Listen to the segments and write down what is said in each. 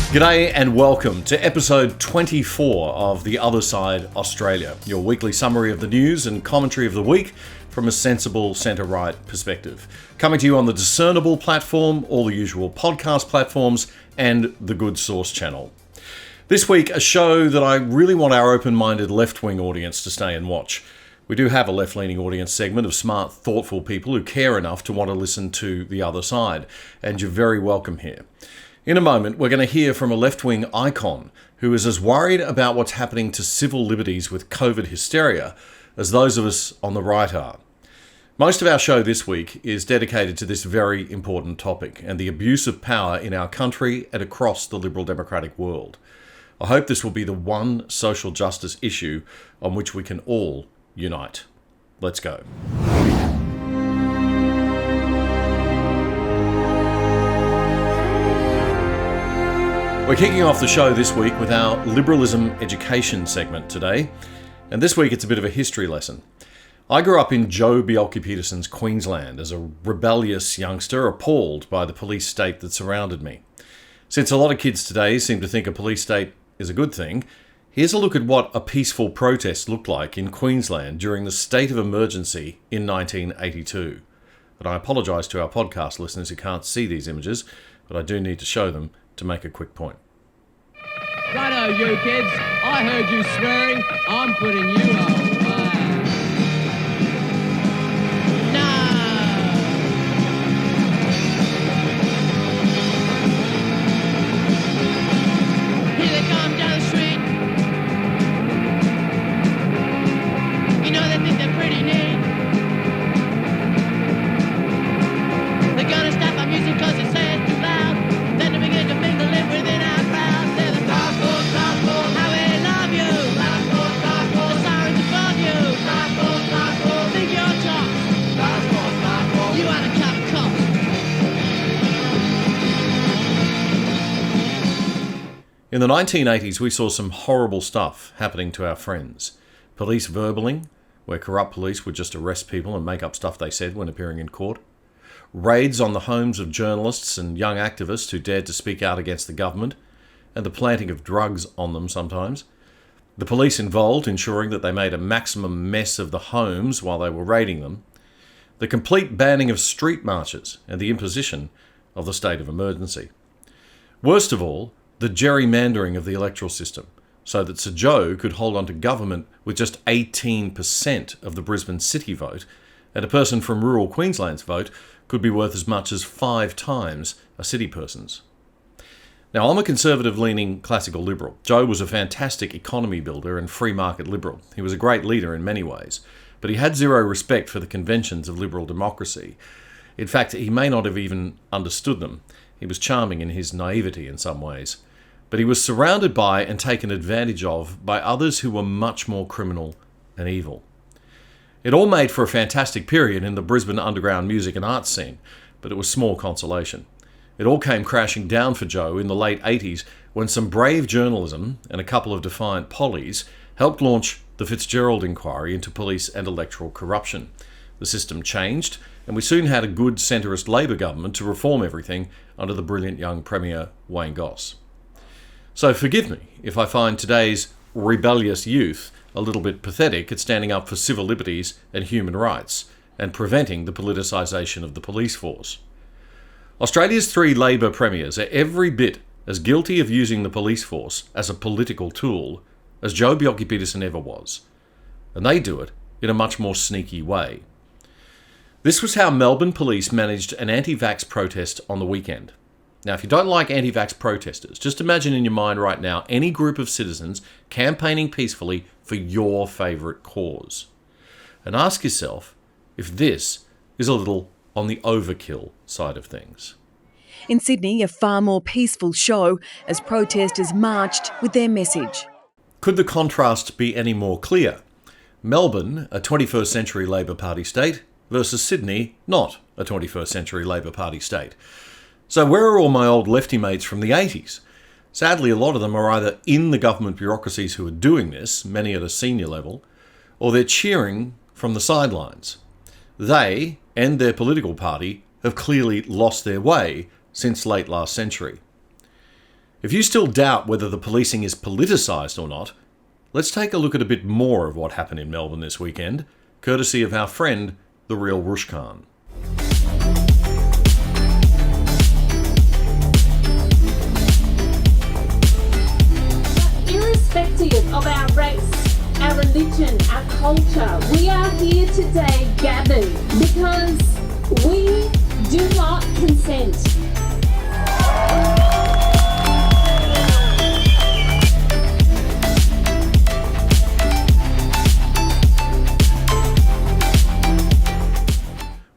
G'day and welcome to episode 24 of The Other Side Australia, your weekly summary of the news and commentary of the week from a sensible centre-right perspective. Coming to you on the Discernable platform, all the usual podcast platforms, and the Good Source channel. This week, a show that I really want our open-minded left-wing audience to stay and watch. We do have a left-leaning audience segment of smart, thoughtful people who care enough to want to listen to the other side, and you're very welcome here. In a moment, we're going to hear from a left-wing icon who is as worried about what's happening to civil liberties with COVID hysteria as those of us on the right are. Most of our show this week is dedicated to this very important topic and the abuse of power in our country and across the liberal democratic world. I hope this will be the one social justice issue on which we can all unite. Let's go. We're kicking off the show this week with our Liberalism Education segment today, and this week it's a bit of a history lesson. I grew up in Joe Bjelke-Petersen's Queensland as a rebellious youngster appalled by the police state that surrounded me. Since a lot of kids today seem to think a police state is a good thing, here's a look at what a peaceful protest looked like in Queensland during the state of emergency in 1982. And I apologise to our podcast listeners who can't see these images, but I do need to show them to make a quick point. Righto, you kids. I heard you swearing. I'm putting you on fire. No! Here they come down the street. You know they think they're pretty neat. They're gonna stop our music cause they say it's too loud. Then they begin to mingle in within our crowd. They're the gospel, how we love you. The sirens above you. Think you're tough. You ought to cut a cost. In the 1980s, we saw some horrible stuff happening to our friends. Police verballing, where corrupt police would just arrest people and make up stuff they said when appearing in court. Raids on the homes of journalists and young activists who dared to speak out against the government, and the planting of drugs on them sometimes. The police involved ensuring that they made a maximum mess of the homes while they were raiding them. The complete banning of street marches and the imposition of the state of emergency. Worst of all, the gerrymandering of the electoral system, so that Sir Joe could hold on to government with just 18% of the Brisbane city vote, and a person from rural Queensland's vote could be worth as much as 5 times a city person's. Now, I'm a conservative-leaning classical liberal. Joe was a fantastic economy builder and free market liberal. He was a great leader in many ways, but he had zero respect for the conventions of liberal democracy. In fact, he may not have even understood them. He was charming in his naivety in some ways, but he was surrounded by and taken advantage of by others who were much more criminal and evil. It all made for a fantastic period in the Brisbane underground music and arts scene, but it was small consolation. It all came crashing down for Joe in the late 80s when some brave journalism and a couple of defiant pollies helped launch the Fitzgerald inquiry into police and electoral corruption. The system changed, and we soon had a good centrist Labor government to reform everything under the brilliant young Premier Wayne Goss. So forgive me if I find today's rebellious youth a little bit pathetic at standing up for civil liberties and human rights and preventing the politicisation of the police force. Australia's 3 Labor premiers are every bit as guilty of using the police force as a political tool as Joe Bjelke-Petersen ever was, and they do it in a much more sneaky way. This was how Melbourne police managed an anti-vax protest on the weekend. Now, if you don't like anti-vax protesters, just imagine in your mind right now any group of citizens campaigning peacefully for your favourite cause. And ask yourself if this is a little on the overkill side of things. In Sydney, a far more peaceful show as protesters marched with their message. Could the contrast be any more clear? Melbourne, a 21st century Labor Party state, versus Sydney, not a 21st century Labor Party state. So where are all my old lefty mates from the 80s? Sadly, a lot of them are either in the government bureaucracies who are doing this, many at a senior level, or they're cheering from the sidelines. They and their political party have clearly lost their way since late last century. If you still doubt whether the policing is politicised or not, let's take a look at a bit more of what happened in Melbourne this weekend, courtesy of our friend, the real Rushkan. Irrespective of our race, our religion, our culture, we are here today gathered because we do not consent.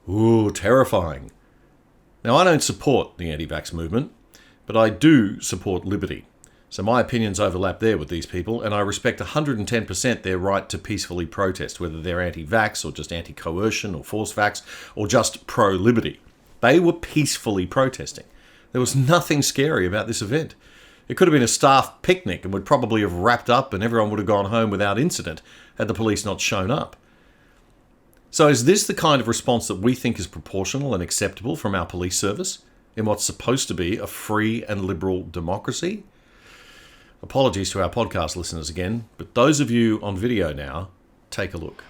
Ooh, terrifying. Now, I don't support the anti-vax movement, but I do support liberty. So my opinions overlap there with these people, and I respect 110% their right to peacefully protest, whether they're anti-vax or just anti-coercion or force-vax or just pro-liberty. They were peacefully protesting. There was nothing scary about this event. It could have been a staff picnic and would probably have wrapped up and everyone would have gone home without incident had the police not shown up. So is this the kind of response that we think is proportional and acceptable from our police service in what's supposed to be a free and liberal democracy? Apologies to our podcast listeners again, but those of you on video now, take a look.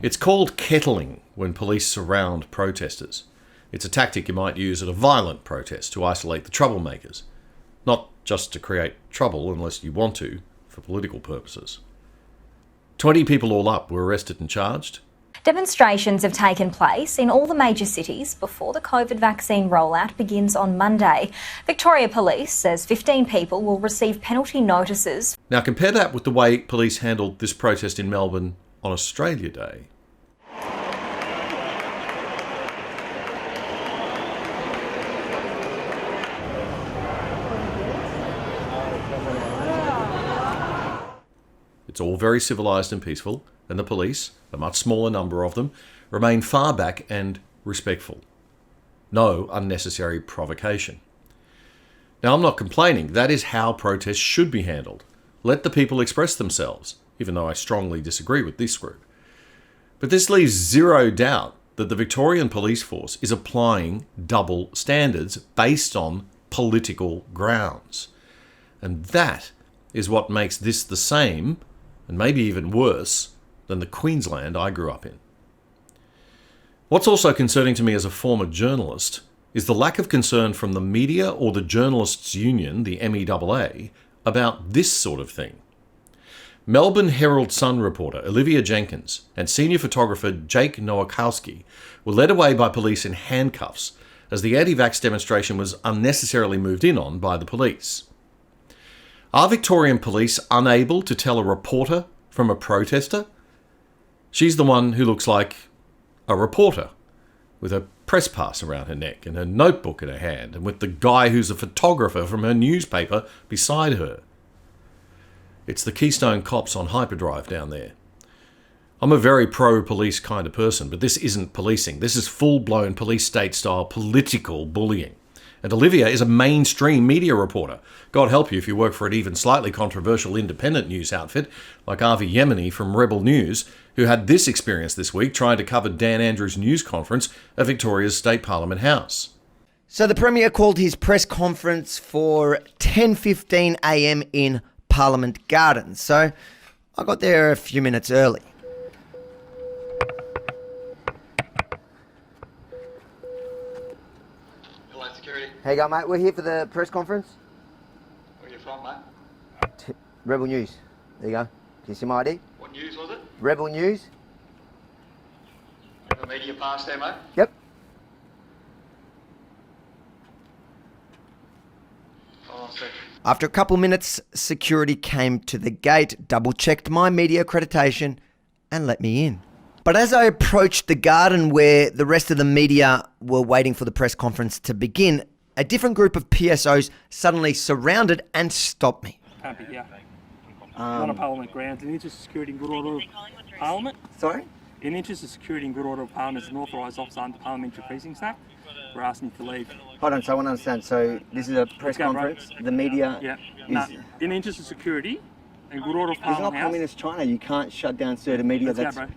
It's called kettling when police surround protesters. It's a tactic you might use at a violent protest to isolate the troublemakers, not just to create trouble unless you want to, for political purposes. 20 people all up were arrested and charged. Demonstrations have taken place in all the major cities before the COVID vaccine rollout begins on Monday. Victoria Police says 15 people will receive penalty notices. Now compare that with the way police handled this protest in Melbourne on Australia Day. It's all very civilised and peaceful, and the police, a much smaller number of them, remain far back and respectful. No unnecessary provocation. Now, I'm not complaining. That is how protests should be handled. Let the people express themselves, even though I strongly disagree with this group. But this leaves zero doubt that the Victorian police force is applying double standards based on political grounds. And that is what makes this the same, and maybe even worse, than the Queensland I grew up in. What's also concerning to me as a former journalist is the lack of concern from the media or the Journalists' Union, the MEAA, about this sort of thing. Melbourne Herald-Sun reporter Olivia Jenkins and senior photographer Jake Nowakowski were led away by police in handcuffs as the anti-vax demonstration was unnecessarily moved in on by the police. Are Victorian police unable to tell a reporter from a protester? She's the one who looks like a reporter, with a press pass around her neck and her notebook in her hand, and with the guy who's a photographer from her newspaper beside her. It's the Keystone Cops on hyperdrive down there. I'm a very pro-police kind of person, but this isn't policing. This is full-blown police state-style political bullying. And Olivia is a mainstream media reporter. God help you if you work for an even slightly controversial independent news outfit like Avi Yemeni from Rebel News, who had this experience this week trying to cover Dan Andrews' news conference at Victoria's State Parliament House. So the Premier called his press conference for 10:15 a.m. in Parliament Gardens. So I got there a few minutes early. Hello, security. How you going, mate? We're here for the press conference. Where are you from, mate? Rebel News. There you go. Can you see my ID? What news was it? Rebel News. The media pass there, mate? Yep. Oh, sick. After a couple minutes, security came to the gate, double-checked my media accreditation, and let me in. But as I approached the garden where the rest of the media were waiting for the press conference to begin, a different group of PSOs suddenly surrounded and stopped me. Can't be here. Not a Parliament grounds, and it's just security in good order. Parliament. Sorry? In the interest of security and good order of Parliament as an authorised officer under the Parliamentary Precincts Act, we're asking for leave. Hold on, so I want to understand. So this is a press Okay, bro. conference. The media Yeah. is... No, in the interest of security and good order of It's not Parliament House. communist China. You can't shut down certain media. Let's go, bro.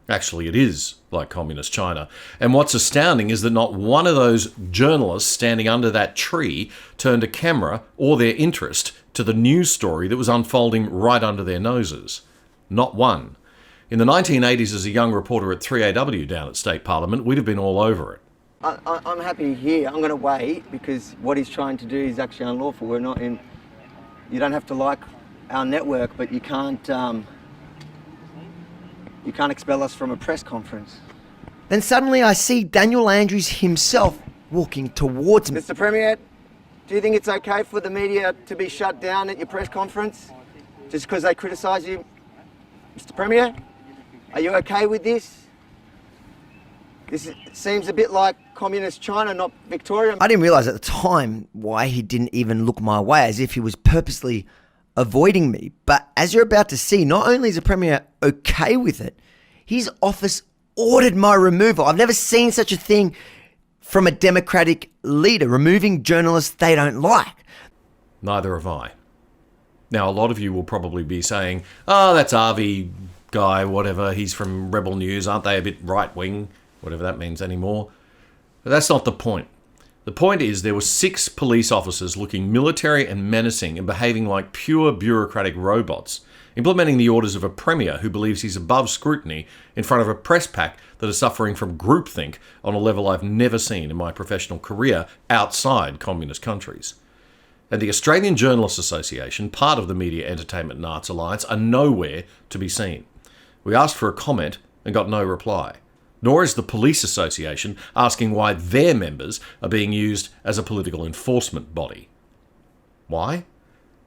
Actually, it is like communist China. And what's astounding is that not one of those journalists standing under that tree turned a camera or their interest to the news story that was unfolding right under their noses. Not one. In the 1980s, as a young reporter at 3AW down at State Parliament, we'd have been all over it. I'm happy here. I'm going to wait because what he's trying to do is actually unlawful. We're not in... You don't have to like our network, but you can't expel us from a press conference. Then suddenly I see Daniel Andrews himself walking towards me. Mr. Premier, do you think it's okay for the media to be shut down at your press conference just because they criticise you? Mr. Premier, are you okay with this? This seems a bit like communist China, not Victoria. I didn't realise at the time why he didn't even look my way, as if he was purposely avoiding me. But as you're about to see, not only is the Premier okay with it, his office ordered my removal. I've never seen such a thing from a democratic leader, removing journalists they don't like. Neither have I. Now, a lot of you will probably be saying, oh, that's Avi guy, whatever, he's from Rebel News, aren't they a bit right-wing? Whatever that means anymore. But that's not the point. The point is there were 6 police officers looking military and menacing and behaving like pure bureaucratic robots, implementing the orders of a premier who believes he's above scrutiny in front of a press pack that is suffering from groupthink on a level I've never seen in my professional career outside communist countries. And the Australian Journalists Association, part of the Media Entertainment and Arts Alliance, are nowhere to be seen. We asked for a comment and got no reply. Nor is the Police Association asking why their members are being used as a political enforcement body. Why?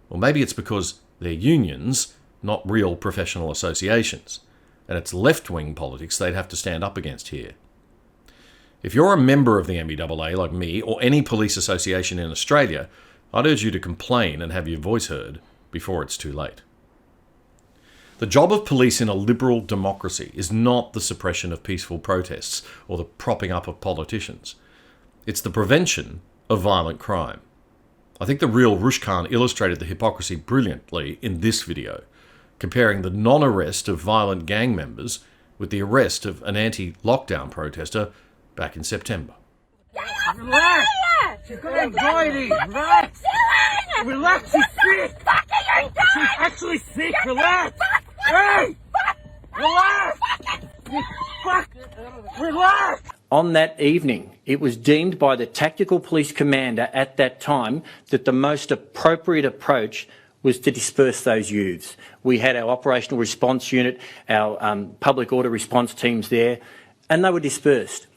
Well, maybe it's because they're unions, not real professional associations, and it's left-wing politics they'd have to stand up against here. If you're a member of the MEAA like me, or any police association in Australia, I'd urge you to complain and have your voice heard before it's too late. The job of police in a liberal democracy is not the suppression of peaceful protests or the propping up of politicians. It's the prevention of violent crime. I think the real Rushkan illustrated the hypocrisy brilliantly in this video, comparing the non-arrest of violent gang members with the arrest of an anti-lockdown protester back in September. Relax! She's got anxiety! Relax! Relax, she's sick! She's actually sick! Relax! Hey! Relax! Relax! On that evening, it was deemed by the Tactical Police Commander at that time that the most appropriate approach was to disperse those youths. We had our operational response unit, our public order response teams there, and they were dispersed.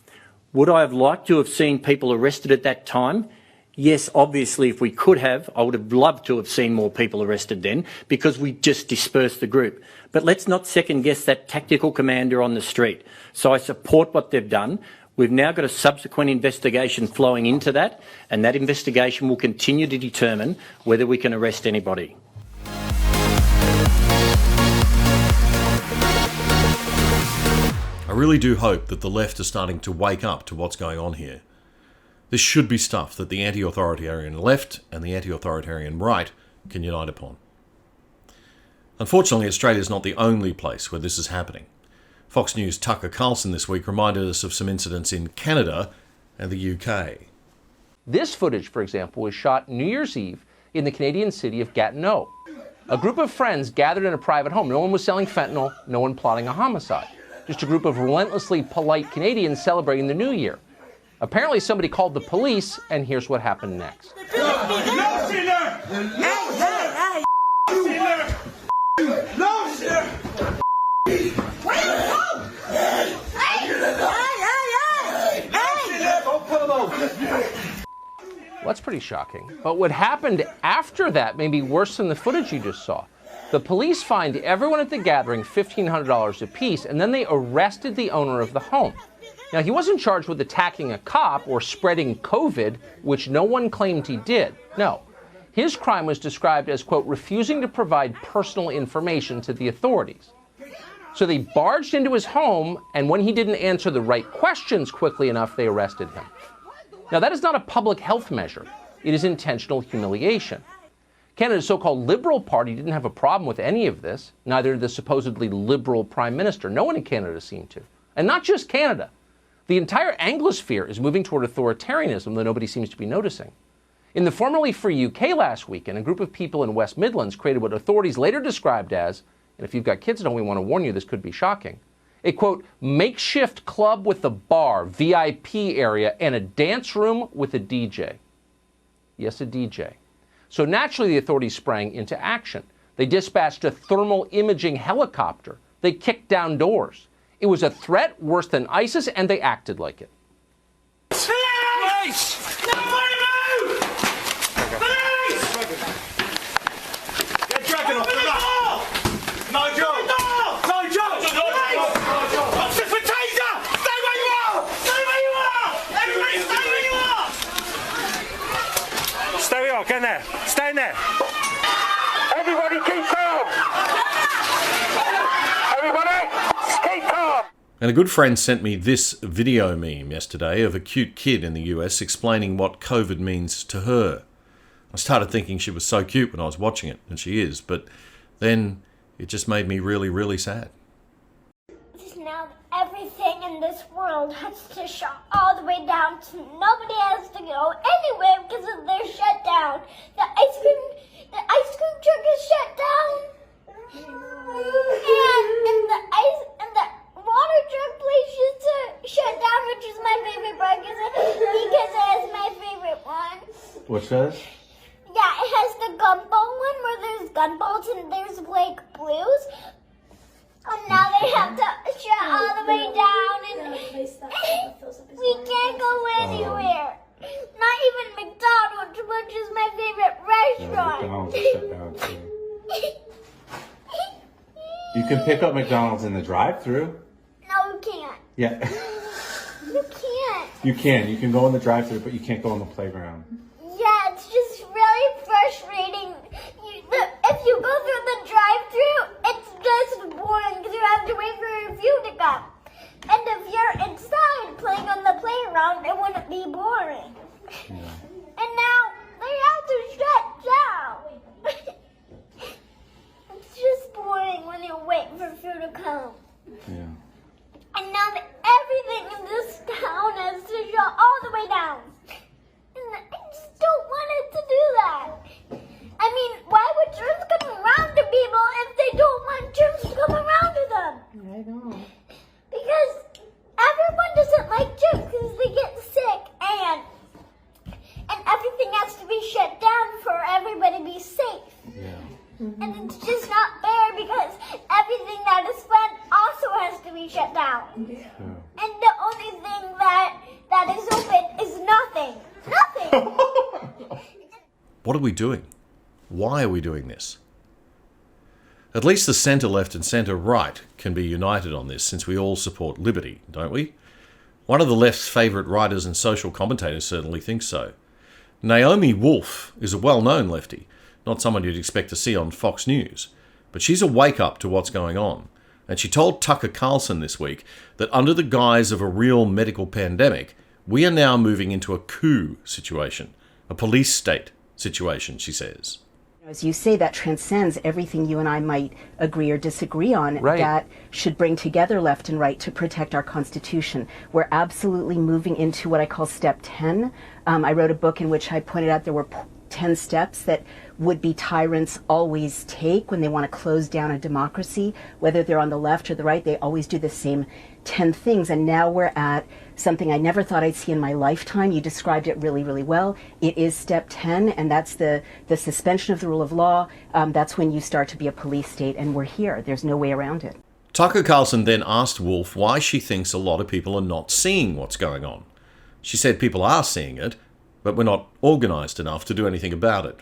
Would I have liked to have seen people arrested at that time? Yes, obviously, if we could have, I would have loved to have seen more people arrested then, because we just dispersed the group. But let's not second-guess that tactical commander on the street. So I support what they've done. We've now got a subsequent investigation flowing into that, and that investigation will continue to determine whether we can arrest anybody. I really do hope that the left is starting to wake up to what's going on here. This should be stuff that the anti-authoritarian left and the anti-authoritarian right can unite upon. Unfortunately, Australia is not the only place where this is happening. Fox News' Tucker Carlson this week reminded us of some incidents in Canada and the UK. This footage, for example, was shot New Year's Eve in the Canadian city of Gatineau. A group of friends gathered in a private home. No one was selling fentanyl, no one plotting a homicide. Just a group of relentlessly polite Canadians celebrating the new year. Apparently somebody called the police, and here's what happened next. Well, that's pretty shocking. But what happened after that may be worse than the footage you just saw. The police fined everyone at the gathering $1,500 apiece, and then they arrested the owner of the home. Now, he wasn't charged with attacking a cop or spreading COVID, which no one claimed he did. No. His crime was described as, quote, refusing to provide personal information to the authorities. So they barged into his home, and when he didn't answer the right questions quickly enough, they arrested him. Now, that is not a public health measure. It is intentional humiliation. Canada's so-called Liberal Party didn't have a problem with any of this, neither did the supposedly liberal Prime Minister. No one in Canada seemed to. And not just Canada. The entire Anglosphere is moving toward authoritarianism, though nobody seems to be noticing. In the formerly free UK last weekend, a group of people in West Midlands created what authorities later described as, and if you've got kids at home, we want to warn you, this could be shocking, a, quote, makeshift club with a bar, VIP area, and a dance room with a DJ. Yes, a DJ. So naturally, the authorities sprang into action. They dispatched a thermal imaging helicopter. They kicked down doors. It was a threat worse than ISIS, and they acted like it. Police! Nobody move! Police! Get dragging off the map! No joke! No joke! What's this for taser? Stay where you are! Stay where you are! Everybody stay where you are! Stay where you are, get in there. Stay in there. Everybody keep calm! Everybody keep calm! And a good friend sent me this video meme yesterday of a cute kid in the US explaining what COVID means to her. I started thinking she was so cute when I was watching it, and she is, but then it just made me really, really sad. Now everything in this world has to shut all the way down, so nobody has to go anywhere because of their shutdown. The ice cream truck is shut down, and the water truck place is shut down, which is my favorite part because it has my favorite one. Which does? Yeah, it has the gumball one where there's gunballs and there's like blues. And now they have to shut all the way down, and we can't go anywhere. Not even McDonald's, which is my favorite restaurant. McDonald's is shut down too. You can pick up McDonald's in the drive-thru. No, you can't. Yeah. You can't. You can. You can go in the drive-thru, but you can't go on the playground. Yeah, it's just really frustrating. If you go through the drive-thru, it's just boring because you have to wait for your food to come. And if you're inside playing on the playground, it wouldn't be boring. Yeah. And now they have to shut down. It's just boring when you wait for food to come. Yeah. And now everything in this town has to shut all the way down. And I just don't want it to do that. I mean, why would germs come around to people if they don't want germs to come around to them? I know. Because everyone doesn't like germs because they get sick, and everything has to be shut down for everybody to be safe. Yeah. And it's just not fair because everything that is fun also has to be shut down. Yeah. And the only thing that is open is nothing. Nothing! What are we doing? Why are we doing this? At least the centre-left and centre-right can be united on this, since we all support liberty, don't we? One of the left's favourite writers and social commentators certainly thinks so. Naomi Wolf is a well-known lefty, not someone you'd expect to see on Fox News, but she's a wake-up to what's going on. And she told Tucker Carlson this week that under the guise of a real medical pandemic, we are now moving into a coup situation, a police state situation, she says. As you say, that transcends everything you and I might agree or disagree on. Right. That should bring together left and right to protect our Constitution. We're absolutely moving into what I call step 10. I wrote a book in which I pointed out there were 10 steps that would-be tyrants always take when they want to close down a democracy. Whether they're on the left or the right, they always do the same 10 things. And now we're at something I never thought I'd see in my lifetime. You described it really, really well. It is step 10, and that's the suspension of the rule of law. That's when you start to be a police state, and we're here. There's no way around it. Tucker Carlson then asked Wolf why she thinks a lot of people are not seeing what's going on. She said people are seeing it, but we're not organised enough to do anything about it.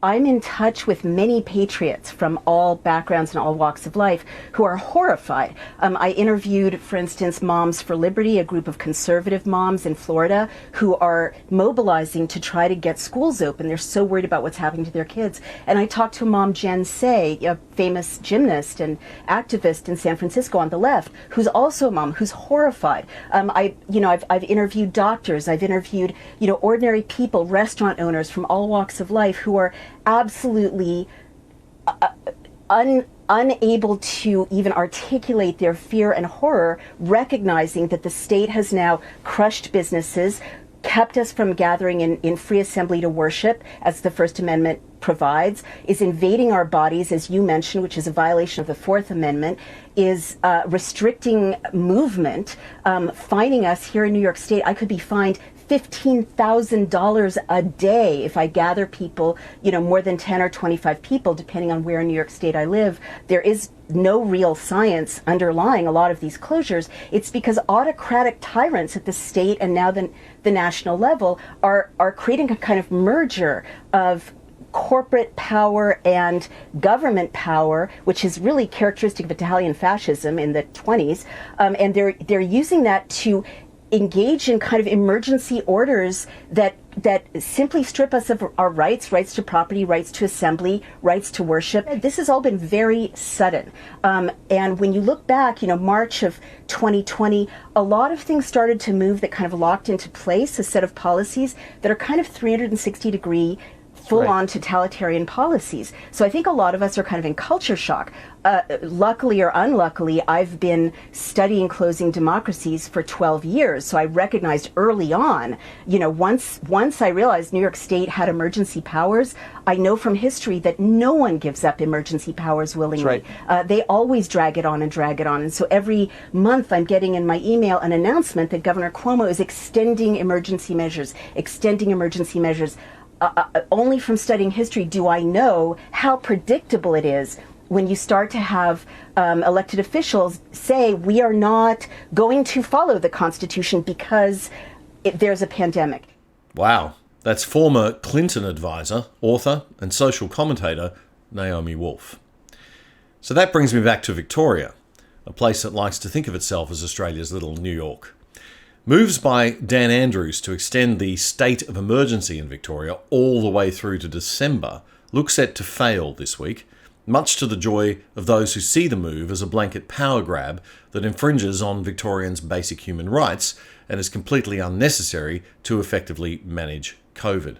I'm in touch with many patriots from all backgrounds and all walks of life who are horrified. I interviewed, for instance, Moms for Liberty, a group of conservative moms in Florida who are mobilizing to try to get schools open. They're so worried about what's happening to their kids. And I talked to Mom Jen Say, a famous gymnast and activist in San Francisco on the left, who's also a mom who's horrified. I've interviewed doctors, I've interviewed, ordinary people, restaurant owners from all walks of life who are absolutely unable to even articulate their fear and horror, recognizing that the state has now crushed businesses, kept us from gathering in free assembly to worship, as the First Amendment provides, is invading our bodies, as you mentioned, which is a violation of the Fourth Amendment, is restricting movement, fining us here in New York State. I could be fined $15,000 a day if I gather people, more than 10 or 25 people, depending on where in New York State I live. There is no real science underlying a lot of these closures. It's because autocratic tyrants at the state and now the national level are creating a kind of merger of corporate power and government power, which is really characteristic of Italian fascism in the 20s, and they're using that to engage in kind of emergency orders that simply strip us of our rights to property, rights to assembly, rights to worship. This has all been very sudden. And when you look back, March of 2020, a lot of things started to move that kind of locked into place a set of policies that are kind of 360-degree full-on totalitarian policies. So I think a lot of us are kind of in culture shock. Luckily or unluckily, I've been studying closing democracies for 12 years. So I recognized early on, once I realized New York State had emergency powers, I know from history that no one gives up emergency powers willingly. They always drag it on and drag it on. And so every month I'm getting in my email an announcement that Governor Cuomo is extending emergency measures. Only from studying history do I know how predictable it is when you start to have elected officials say, we are not going to follow the Constitution because there's a pandemic. Wow. That's former Clinton advisor, author and social commentator Naomi Wolf. So that brings me back to Victoria, a place that likes to think of itself as Australia's little New York. Moves by Dan Andrews to extend the state of emergency in Victoria all the way through to December look set to fail this week, much to the joy of those who see the move as a blanket power grab that infringes on Victorians' basic human rights and is completely unnecessary to effectively manage COVID.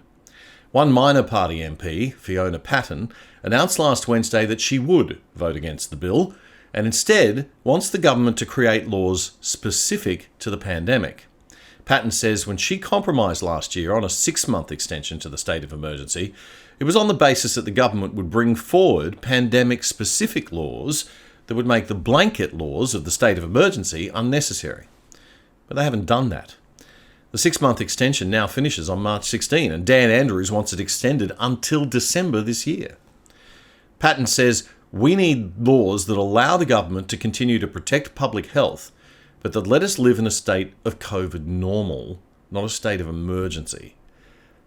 One minor party MP, Fiona Patten, announced last Wednesday that she would vote against the bill, and instead wants the government to create laws specific to the pandemic. Patten says when she compromised last year on a 6-month extension to the state of emergency, it was on the basis that the government would bring forward pandemic-specific laws that would make the blanket laws of the state of emergency unnecessary. But they haven't done that. The 6-month extension now finishes on March 16, and Dan Andrews wants it extended until December this year. Patten says, we need laws that allow the government to continue to protect public health, but that let us live in a state of COVID normal, not a state of emergency.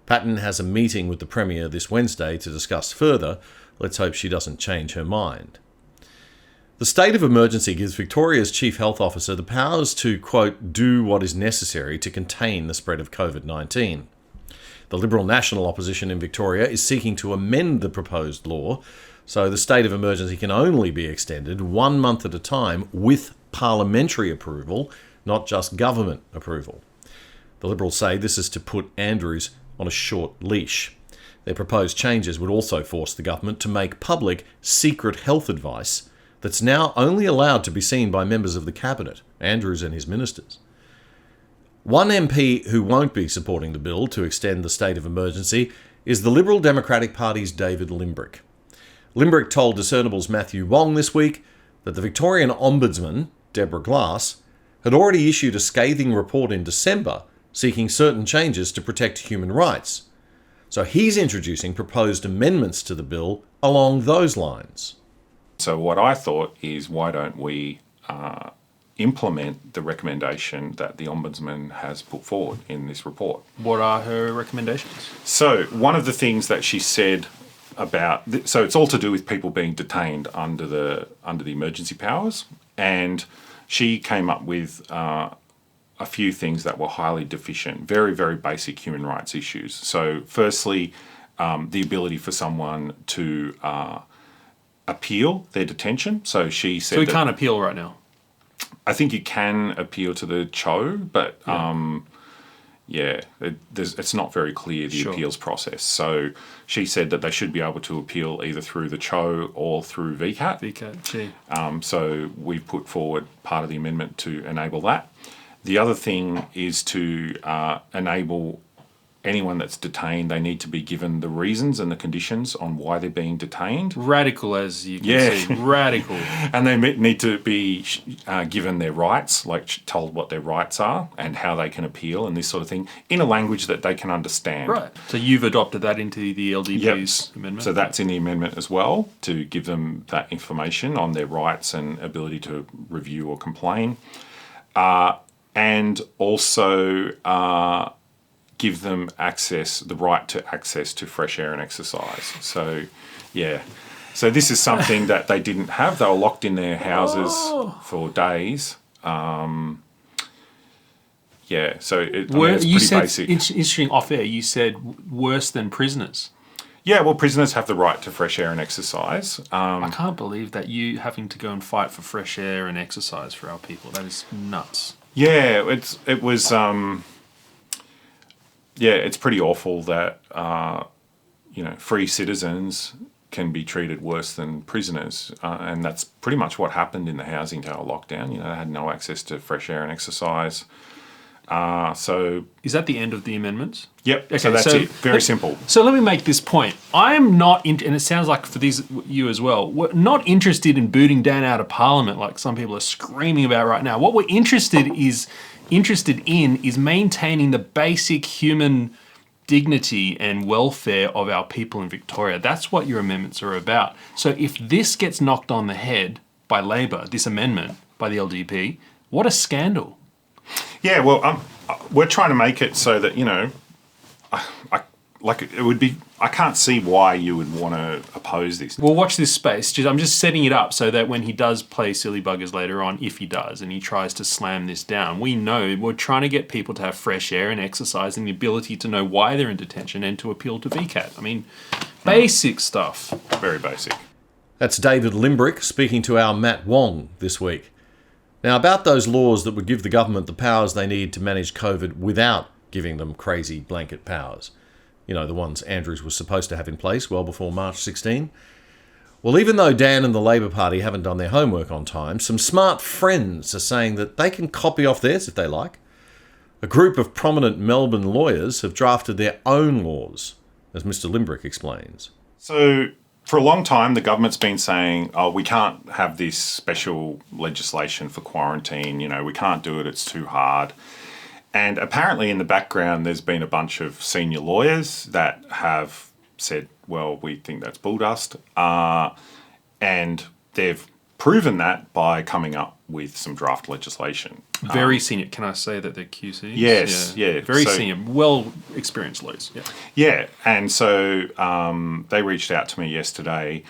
Patten has a meeting with the Premier this Wednesday to discuss further. Let's hope she doesn't change her mind. The state of emergency gives Victoria's Chief Health Officer the powers to, quote, do what is necessary to contain the spread of COVID-19. The Liberal National Opposition in Victoria is seeking to amend the proposed law so the state of emergency can only be extended 1 month at a time with parliamentary approval, not just government approval. The Liberals say this is to put Andrews on a short leash. Their proposed changes would also force the government to make public secret health advice that's now only allowed to be seen by members of the Cabinet, Andrews and his ministers. One MP who won't be supporting the bill to extend the state of emergency is the Liberal Democratic Party's David Limbrick. Limbrick told Discernable's Matthew Wong this week that the Victorian Ombudsman, Deborah Glass, had already issued a scathing report in December seeking certain changes to protect human rights. So he's introducing proposed amendments to the bill along those lines. So what I thought is, why don't we implement the recommendation that the Ombudsman has put forward in this report? What are her recommendations? So one of the things that she said about so it's all to do with people being detained under the emergency powers, and she came up with a few things that were highly deficient, very, very basic human rights issues. So firstly, the ability for someone to appeal their detention. So she said so we can't appeal right now. I think you can appeal to the CHO, but it's not very clear, the appeals process. So she said that they should be able to appeal either through the CHO or through VCAT. So we've put forward part of the amendment to enable that. The other thing is to enable anyone that's detained, they need to be given the reasons and the conditions on why they're being detained. Radical, as you can see. Radical. And they need to be given their rights, like told what their rights are and how they can appeal and this sort of thing, in a language that they can understand. Right. So you've adopted that into the LDP's amendment? So that's in the amendment as well, to give them that information on their rights and ability to review or complain. And also give them the right to access to fresh air and exercise. So, So this is something that they didn't have. They were locked in their houses for days. So it's pretty basic. Interesting off air, you said worse than prisoners. Yeah, well, prisoners have the right to fresh air and exercise. I can't believe that you having to go and fight for fresh air and exercise for our people. That is nuts. Yeah, it was. It's pretty awful that free citizens can be treated worse than prisoners, and that's pretty much what happened in the housing tower lockdown. They had no access to fresh air and exercise. So is that the end of the amendments? Yep. Okay, so that's it. Very simple. So let me make this point. I am not, and it sounds like for you as well, we're not interested in booting Dan out of Parliament like some people are screaming about right now. What we're interested in is maintaining the basic human dignity and welfare of our people in Victoria. That's what your amendments are about. So if this gets knocked on the head by Labor, this amendment by the LDP, what a scandal. Yeah, well, we're trying to make it so that, I can't see why you would want to oppose this. Well, watch this space. I'm just setting it up so that when he does play silly buggers later on, if he does, and he tries to slam this down, we know we're trying to get people to have fresh air and exercise and the ability to know why they're in detention and to appeal to VCAT. I mean, basic stuff. Very basic. That's David Limbrick speaking to our Matt Wong this week. Now, about those laws that would give the government the powers they need to manage COVID without giving them crazy blanket powers. The ones Andrews was supposed to have in place well before March 16. Well, even though Dan and the Labor Party haven't done their homework on time, some smart friends are saying that they can copy off theirs if they like. A group of prominent Melbourne lawyers have drafted their own laws, as Mr. Limbrick explains. So, for a long time, the government's been saying, we can't have this special legislation for quarantine. We can't do it. It's too hard. And apparently in the background, there's been a bunch of senior lawyers that have said, well, we think that's bull dust. And they've proven that by coming up with some draft legislation. Very senior. Can I say that they're QCs? Yes, yeah. Very senior, well-experienced lawyers. Yeah. Yeah, and so they reached out to me yesterday.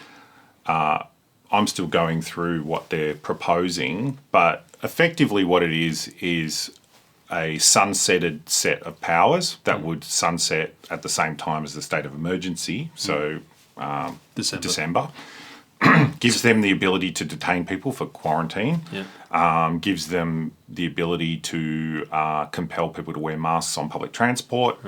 I'm still going through what they're proposing, but effectively what it is a sunsetted set of powers that would sunset at the same time as the state of emergency, so December. Gives them the ability to detain people for quarantine, gives them the ability to compel people to wear masks on public transport,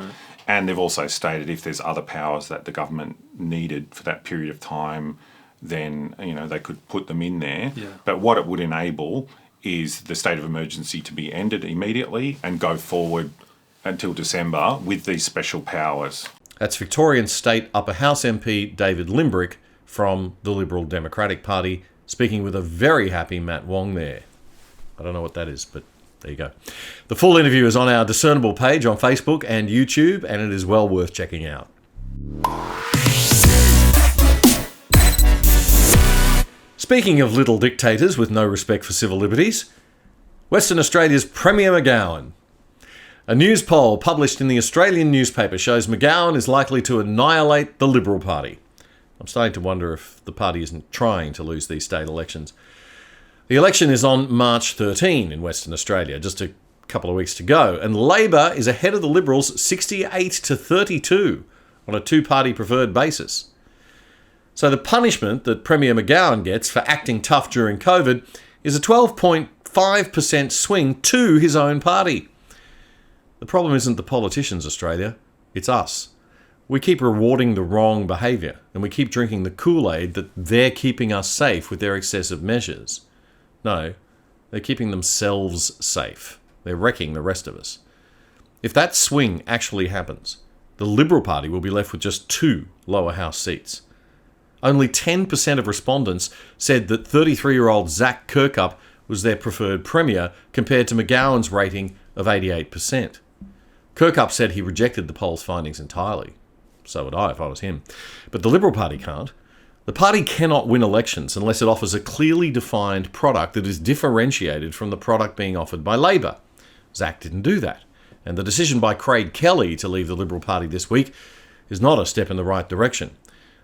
and they've also stated if there's other powers that the government needed for that period of time, then they could put them in there. Yeah. But what it would enable is the state of emergency to be ended immediately and go forward until December with these special powers. That's Victorian State Upper House MP David Limbrick from the Liberal Democratic Party, speaking with a very happy Matt Wong there. I don't know what that is, but there you go. The full interview is on our Discernible page on Facebook and YouTube, and it is well worth checking out. Speaking of little dictators with no respect for civil liberties, Western Australia's Premier McGowan. A news poll published in the Australian newspaper shows McGowan is likely to annihilate the Liberal Party. I'm starting to wonder if the party isn't trying to lose these state elections. The election is on March 13 in Western Australia, just a couple of weeks to go, and Labor is ahead of the Liberals 68 to 32 on a two-party preferred basis. So the punishment that Premier McGowan gets for acting tough during COVID is a 12.5% swing to his own party. The problem isn't the politicians, Australia, it's us. We keep rewarding the wrong behaviour, and we keep drinking the Kool-Aid that they're keeping us safe with their excessive measures. No, they're keeping themselves safe. They're wrecking the rest of us. If that swing actually happens, the Liberal Party will be left with just 2 lower house seats. Only 10% of respondents said that 33-year-old Zach Kirkup was their preferred premier, compared to McGowan's rating of 88%. Kirkup said he rejected the poll's findings entirely. So would I if I was him. But the Liberal Party can't. The party cannot win elections unless it offers a clearly defined product that is differentiated from the product being offered by Labor. Zach didn't do that. And the decision by Craig Kelly to leave the Liberal Party this week is not a step in the right direction.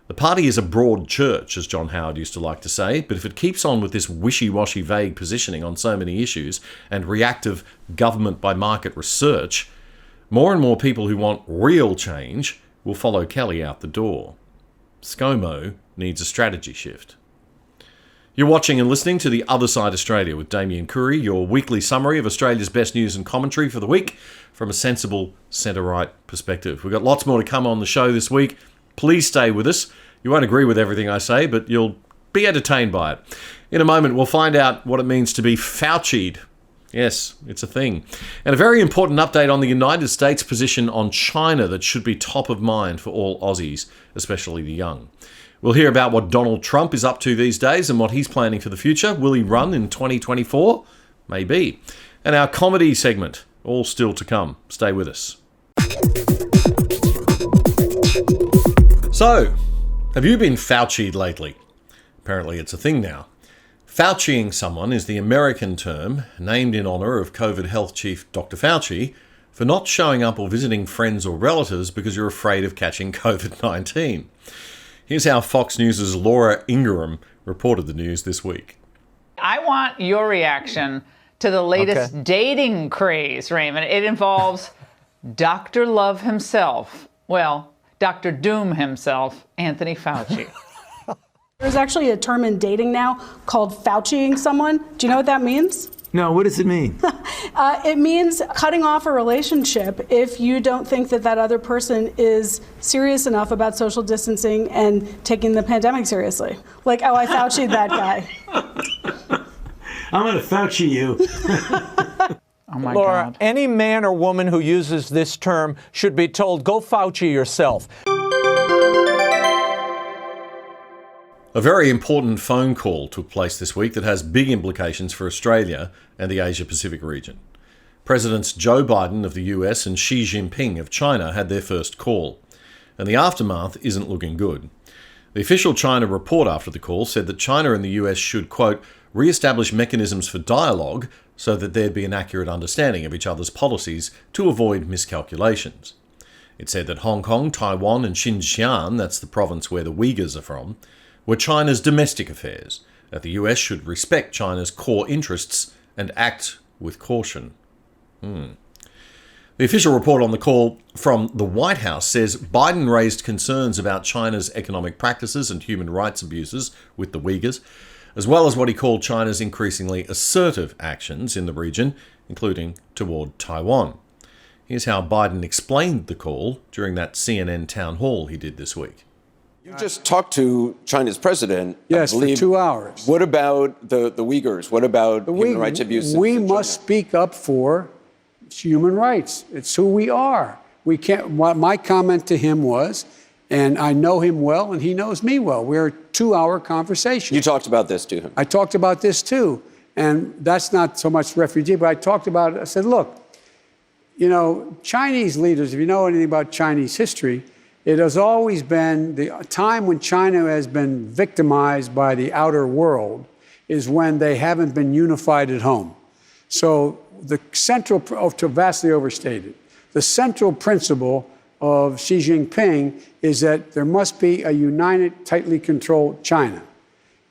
The party is a broad church, as John Howard used to like to say, but if it keeps on with this wishy-washy vague positioning on so many issues and reactive government by market research, more and more people who want real change will follow Kelly out the door. ScoMo needs a strategy shift. You're watching and listening to The Other Side Australia with Damian Coory, your weekly summary of Australia's best news and commentary for the week from a sensible centre-right perspective. We've got lots more to come on the show this week. Please stay with us. You won't agree with everything I say, but you'll be entertained by it. In a moment, we'll find out what it means to be Fauci'd. Yes, it's a thing. And a very important update on the United States' position on China that should be top of mind for all Aussies, especially the young. We'll hear about what Donald Trump is up to these days and what he's planning for the future. Will he run in 2024? Maybe. And our comedy segment, all still to come. Stay with us. So, have you been Fauci'd lately? Apparently it's a thing now. Fauciing someone is the American term, named in honour of COVID health chief Dr. Fauci, for not showing up or visiting friends or relatives because you're afraid of catching COVID-19. Here's how Fox News' Laura Ingraham reported the news this week. I want your reaction to the latest dating craze, Raymond. It involves Dr. Love himself. Well, Dr. Doom himself, Anthony Fauci. There's actually a term in dating now called Fauciing someone. Do you know what that means? No, what does it mean? It means cutting off a relationship if you don't think that that other person is serious enough about social distancing and taking the pandemic seriously. Like, oh, I Fauci'd that guy. I'm going to Fauci you. Oh my Laura, God. any man or woman who uses this term should be told, go Fauci yourself. A very important phone call took place this week that has big implications for Australia and the Asia-Pacific region. Presidents Joe Biden of the US and Xi Jinping of China had their first call, and the aftermath isn't looking good. The official China report after the call said that China and the US should, quote, re-establish mechanisms for dialogue so that there'd be an accurate understanding of each other's policies to avoid miscalculations. It said that Hong Kong, Taiwan and Xinjiang, that's the province where the Uyghurs are from, were China's domestic affairs, that the US should respect China's core interests and act with caution. The official report on the call from the White House says Biden raised concerns about China's economic practices and human rights abuses with the Uyghurs, as well as what he called China's increasingly assertive actions in the region, including toward Taiwan. Here's how Biden explained the call during that CNN town hall he did this week. You just talked to China's president. Yes, for 2 hours. What about the Uyghurs? What about human rights abuses? We must speak up for human rights. It's who we are. We can't. My comment to him was, and I know him well, and he knows me well. We're a 2-hour conversation. You talked about this to him. I talked about this too, and that's not so much refugee, but I talked about it. I said, look, you know, Chinese leaders. If you know anything about Chinese history, it has always been the time when China has been victimized by the outer world is when they haven't been unified at home. So the central, vastly overstated, the central principle of Xi Jinping is that there must be a united, tightly controlled China.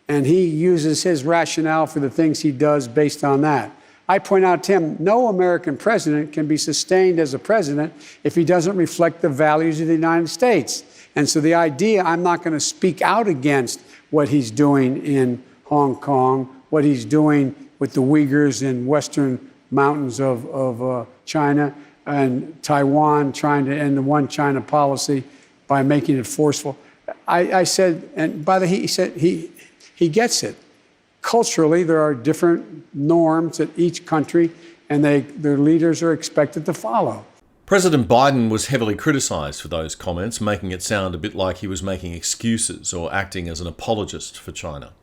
And he uses his rationale for the things he does based on that. I point out to him, no American president can be sustained as a president if he doesn't reflect the values of the United States. And so the idea, I'm not going to speak out against what he's doing in Hong Kong, what he's doing with the Uyghurs in western mountains of China, and Taiwan trying to end the one China policy by making it forceful. I said, and by the way, he said he gets it. Culturally, there are different norms at each country, and their leaders are expected to follow. President Biden was heavily criticised for those comments, making it sound a bit like he was making excuses or acting as an apologist for China,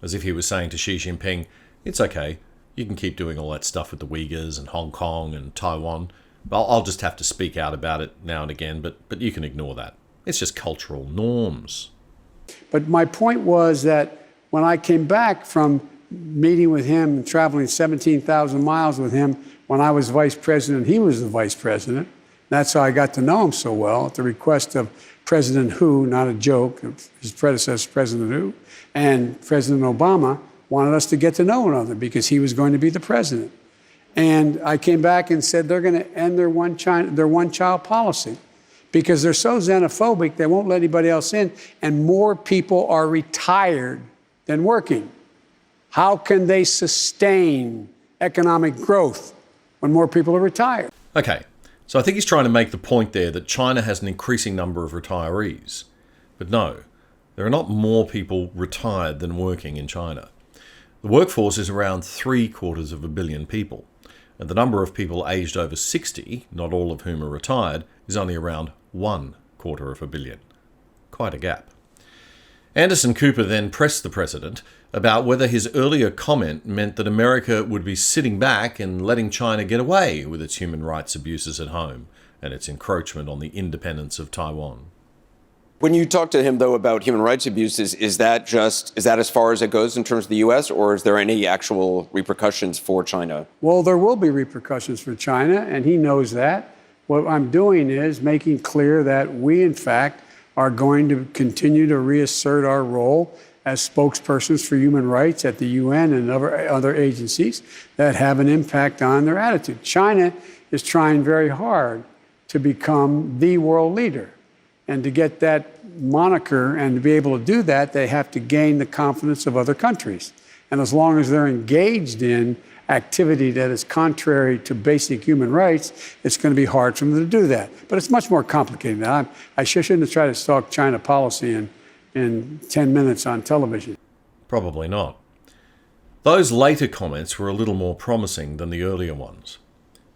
as if he was saying to Xi Jinping, it's okay, you can keep doing all that stuff with the Uyghurs and Hong Kong and Taiwan. I'll just have to speak out about it now and again, but you can ignore that. It's just cultural norms. But my point was that when I came back from meeting with him and traveling 17,000 miles with him when I was vice president, he was the vice president. That's how I got to know him so well, at the request of President Hu, not a joke, his predecessor, President Hu, and President Obama wanted us to get to know one another because he was going to be the president. And I came back and said they're going to end their one-child policy because they're so xenophobic they won't let anybody else in, and more people are retired than working. How can they sustain economic growth when more people are retired? Okay, so I think he's trying to make the point there that China has an increasing number of retirees. But no, there are not more people retired than working in China. The workforce is around 750 million people, and the number of people aged over 60, not all of whom are retired, is only around 750 million. Quite a gap. Anderson Cooper then pressed the president about whether his earlier comment meant that America would be sitting back and letting China get away with its human rights abuses at home and its encroachment on the independence of Taiwan. When you talk to him, though, about human rights abuses, is that as far as it goes in terms of the U.S., or is there any actual repercussions for China? Well, there will be repercussions for China, and he knows that. What I'm doing is making clear that we, in fact, are going to continue to reassert our role as spokespersons for human rights at the UN and other agencies that have an impact on their attitude. China is trying very hard to become the world leader. And to get that moniker and to be able to do that, they have to gain the confidence of other countries. And as long as they're engaged in activity that is contrary to basic human rights, it's going to be hard for them to do that. But it's much more complicated than that. I shouldn't have tried to talk China policy in 10 minutes on television. Probably not. Those later comments were a little more promising than the earlier ones.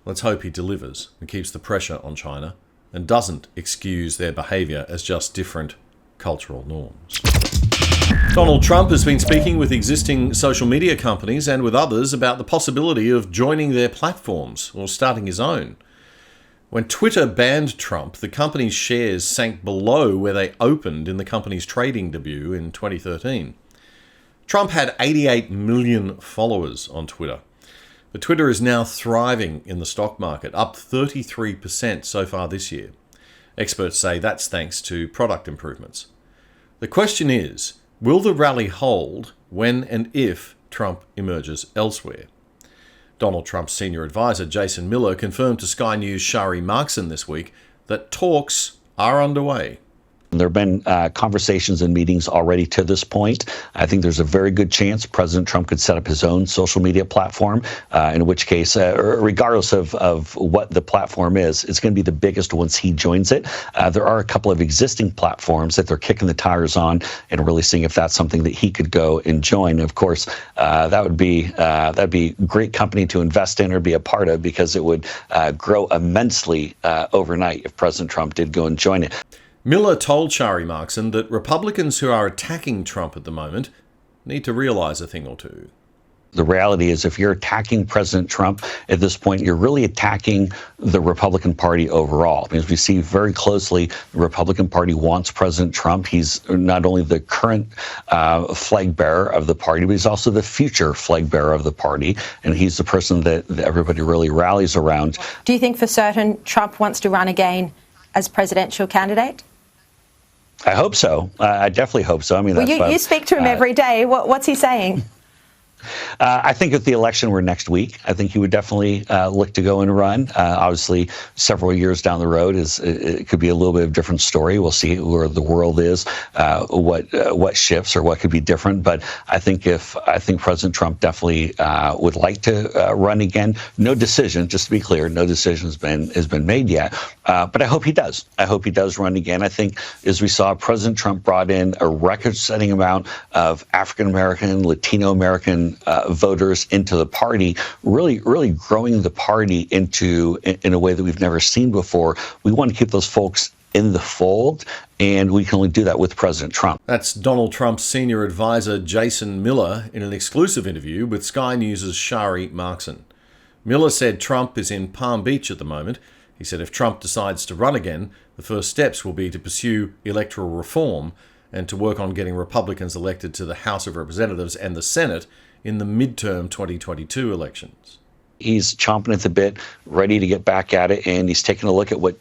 Let's hope he delivers and keeps the pressure on China and doesn't excuse their behaviour as just different cultural norms. Donald Trump has been speaking with existing social media companies and with others about the possibility of joining their platforms or starting his own. When Twitter banned Trump, the company's shares sank below where they opened in the company's trading debut in 2013. Trump had 88 million followers on Twitter. But Twitter is now thriving in the stock market, up 33% so far this year. Experts say that's thanks to product improvements. The question is, will the rally hold when and if Trump emerges elsewhere? Donald Trump's senior advisor, Jason Miller, confirmed to Sky News' Shari Markson this week that talks are underway. There have been conversations and meetings already to this point. I think there's a very good chance President Trump could set up his own social media platform, in which case, regardless of what the platform is, it's going to be the biggest once he joins it. There are a couple of existing platforms that they're kicking the tires on and really seeing if that's something that he could go and join. Of course, that'd be great company to invest in or be a part of because it would grow immensely overnight if President Trump did go and join it. Miller told Shari Markson that Republicans who are attacking Trump at the moment need to realise a thing or two. The reality is if you're attacking President Trump at this point, you're really attacking the Republican Party overall. Because we see very closely the Republican Party wants President Trump. He's not only the current flag bearer of the party, but he's also the future flag bearer of the party. And he's the person that everybody really rallies around. Do you think for certain Trump wants to run again as presidential candidate? I hope so. I definitely hope so. I mean, Well, you speak to him every day. What's he saying? I think if the election were next week, I think he would definitely look to go and run. Obviously, several years down the road it could be a little bit of a different story. We'll see where the world is, what shifts or what could be different. But I think President Trump definitely would like to run again. No decision, just to be clear, no decision has been made yet. But I hope he does. I hope he does run again. I think, as we saw, President Trump brought in a record-setting amount of African American, Latino American voters into the party, really growing the party in a way that we've never seen before. We want to keep those folks in the fold, and we can only do that with President Trump. That's Donald Trump's senior advisor, Jason Miller, in an exclusive interview with Sky News' Shari Markson. Miller said Trump is in Palm Beach at the moment. He said if Trump decides to run again, the first steps will be to pursue electoral reform and to work on getting Republicans elected to the House of Representatives and the Senate in the midterm 2022 elections. He's chomping at the bit, ready to get back at it, and he's taking a look at what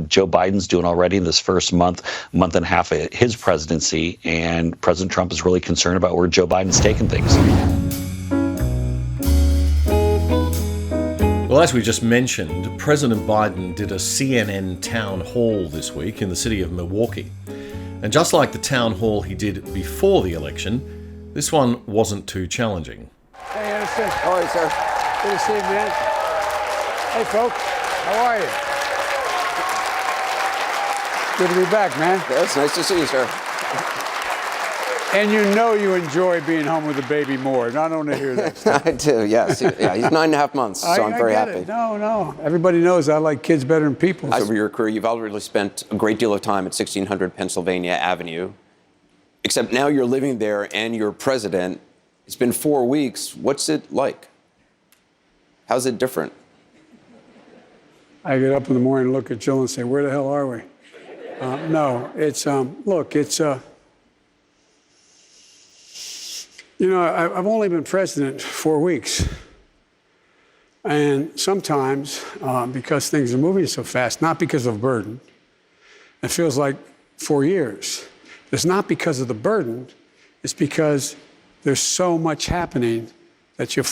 Joe Biden's doing already in this first month and a half of his presidency, and President Trump is really concerned about where Joe Biden's taking things. Well, as we just mentioned, President Biden did a CNN town hall this week in the city of Milwaukee. And just like the town hall he did before the election, this one wasn't too challenging. Hey, Anderson. How are you, sir? Good to see you, man. Hey, folks. How are you? Good to be back, man. Yeah, it's nice to see you, sir. And you know you enjoy being home with the baby more. I don't want to hear that. I do, yes. Yeah, he's 9.5 months, so I'm very happy. No. Everybody knows I like kids better than people. Over your career, you've already spent a great deal of time at 1600 Pennsylvania Avenue. Except now you're living there and you're president. It's been 4 weeks. What's it like? How's it different? I get up in the morning and look at Jill and say, where the hell are we? No, it's, look, it's, I've only been president 4 weeks. And sometimes, because things are moving so fast, not because of burden, it feels like 4 years. It's not because of the burden, it's because there's so much happening that you're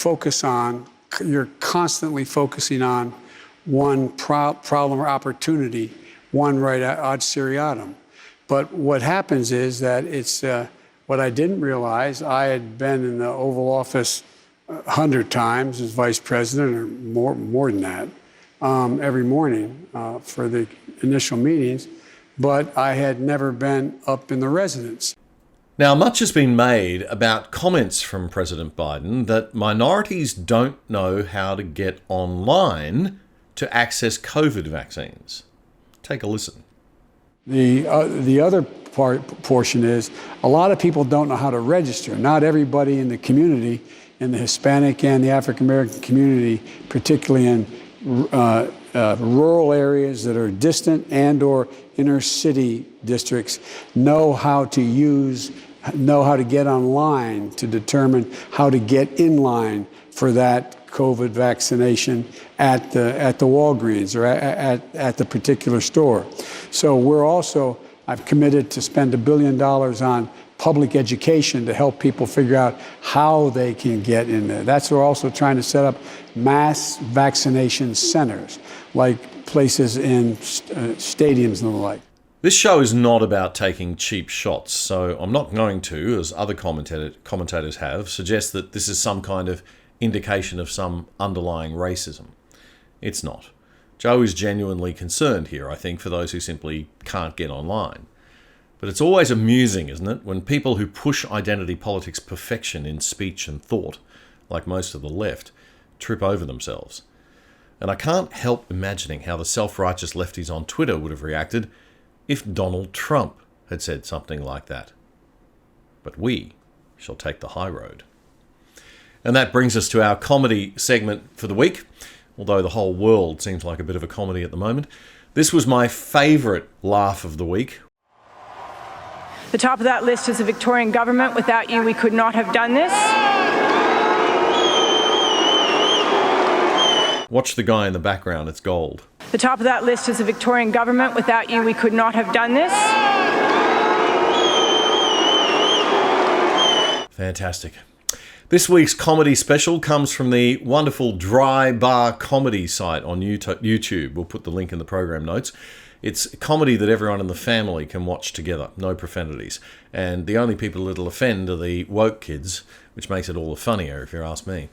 constantly focusing on one problem or opportunity, one right ad seriatim. But what happens is that it's, what I didn't realize, I had been in the Oval Office 100 times as vice president, or more than that, every morning for the initial meetings. But I had never been up in the residence. Now, much has been made about comments from President Biden that minorities don't know how to get online to access COVID vaccines. Take a listen. The other portion is a lot of people don't know how to register. Not everybody in the community, in the Hispanic and the African American community, particularly in rural areas that are distant and or inner city districts, know how to get online to determine how to get in line for that COVID vaccination at the Walgreens or at the particular store. So I've committed to spend $1 billion on public education to help people figure out how they can get in there. We're also trying to set up mass vaccination centers, like places in stadiums and the like. This show is not about taking cheap shots, so I'm not going to, as other commentators have, suggest that this is some kind of indication of some underlying racism. It's not. Joe is genuinely concerned here, I think, for those who simply can't get online. But it's always amusing, isn't it, when people who push identity politics perfection in speech and thought, like most of the left, trip over themselves. And I can't help imagining how the self-righteous lefties on Twitter would have reacted if Donald Trump had said something like that. But we shall take the high road. And that brings us to our comedy segment for the week, although the whole world seems like a bit of a comedy at the moment. This was my favourite laugh of the week. The top of that list is the Victorian government. Without you, we could not have done this. Watch the guy in the background, it's gold. The top of that list is the Victorian government. Without you, we could not have done this. Fantastic. This week's comedy special comes from the wonderful Dry Bar Comedy site on YouTube. We'll put the link in the program notes. It's comedy that everyone in the family can watch together, no profanities. And the only people it'll offend are the woke kids, which makes it all the funnier, if you ask me.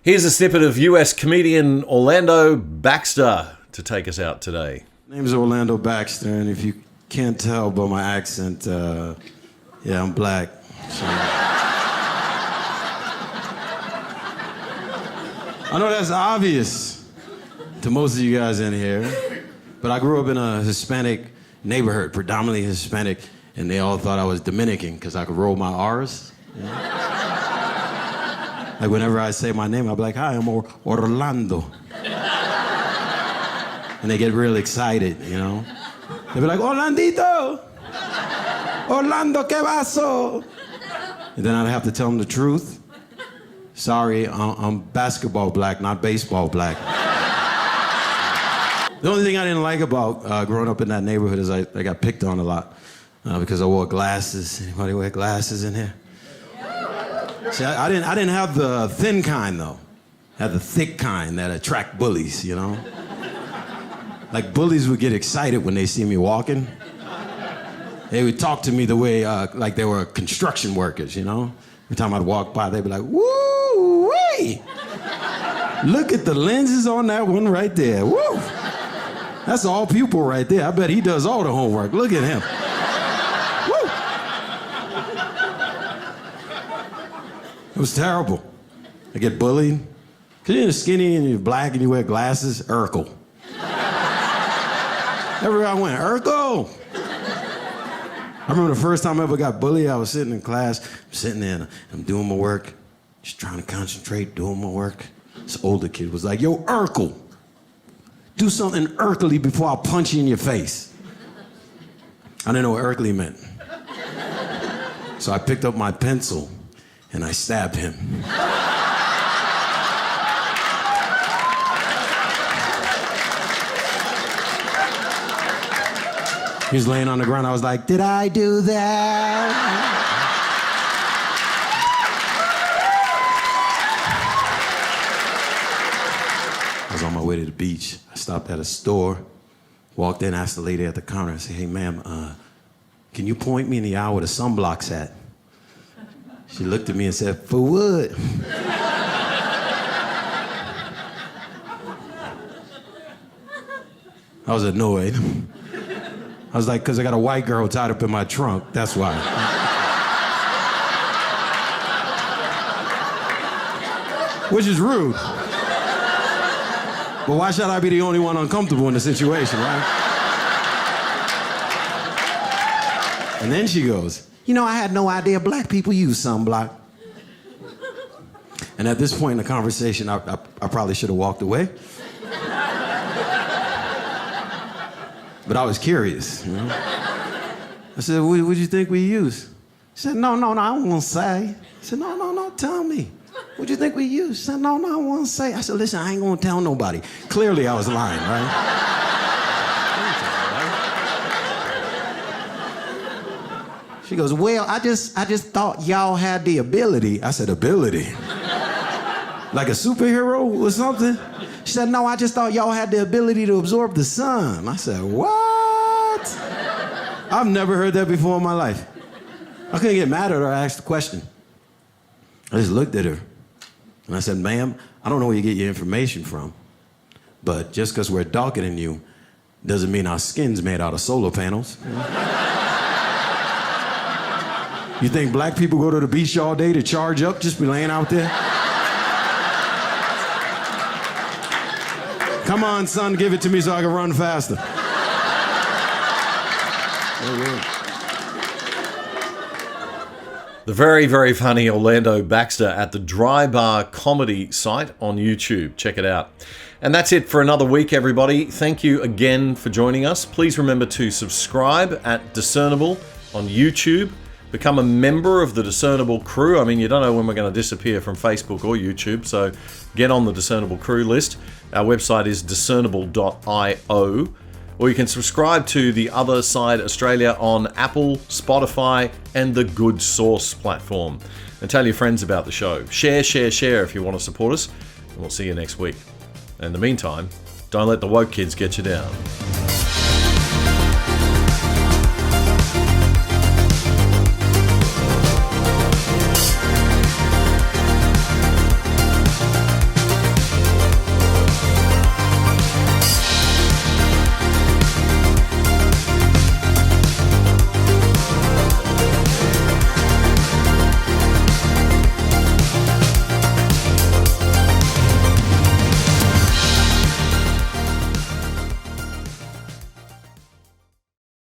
Here's a snippet of US comedian Orlando Baxter to take us out today. My name's Orlando Baxter, and if you can't tell by my accent, yeah, I'm black. So. I know that's obvious to most of you guys in here, but I grew up in a Hispanic neighborhood, predominantly Hispanic, and they all thought I was Dominican because I could roll my R's. You know? Like whenever I say my name, I'll be like, hi, I'm Orlando. And they get real excited, you know? They'll be like, Orlandito! Orlando, ¿qué pasó? And then I'd have to tell them the truth. Sorry, I'm basketball black, not baseball black. The only thing I didn't like about growing up in that neighborhood is I got picked on a lot because I wore glasses. Anybody wear glasses in here? See, I didn't have the thin kind, though. I had the thick kind that attract bullies, you know? Like, bullies would get excited when they see me walking. They would talk to me the way, like they were construction workers, you know? Every time I'd walk by, they'd be like, woo-wee! Look at the lenses on that one right there. Woo! That's all pupil right there. I bet he does all the homework. Look at him. Woo! It was terrible. I get bullied. Because you're skinny and you're black and you wear glasses, Urkel. Everywhere I went, Urkel! I remember the first time I ever got bullied, I was sitting in class, I'm sitting there and I'm doing my work, just trying to concentrate, doing my work. This older kid was like, yo, Urkel, do something Urkely before I punch you in your face. I didn't know what Urkely meant. So I picked up my pencil and I stabbed him. He was laying on the ground. I was like, did I do that? I was on my way to the beach. I stopped at a store, walked in, asked the lady at the counter. I said, hey, ma'am, can you point me in the aisle where the sunblock's at? She looked at me and said, for what? I was annoyed. I was like, because I got a white girl tied up in my trunk, that's why. Which is rude. But why should I be the only one uncomfortable in the situation, right? And then she goes, you know, I had no idea black people use sunblock. And at this point in the conversation, I probably should have walked away. But I was curious, you know? I said, what do you think we use? She said, no, I won't say. I said, no, tell me. What do you think we use? She said, no, I won't say. I said, listen, I ain't gonna tell nobody. Clearly I was lying, right? She goes, well, I just thought y'all had the ability. I said, ability? Like a superhero or something? She said, no, I just thought y'all had the ability to absorb the sun. I said, what? I've never heard that before in my life. I couldn't get mad at her. I asked the question. I just looked at her. And I said, ma'am, I don't know where you get your information from, but just because we're darker than you doesn't mean our skin's made out of solar panels. You think black people go to the beach all day to charge up, just be laying out there? Come on, son, give it to me so I can run faster. The very, very funny Orlando Baxter at the Dry Bar Comedy site on YouTube. Check it out. And that's it for another week, everybody. Thank you again for joining us. Please remember to subscribe at Discernible on YouTube. Become a member of the Discernible crew. I mean, you don't know when we're going to disappear from Facebook or YouTube, so get on the Discernible crew list. Our website is discernible.io, or you can subscribe to The Other Side Australia on Apple, Spotify, and the Good Source platform. And tell your friends about the show. Share if you want to support us, and we'll see you next week. In the meantime, don't let the woke kids get you down.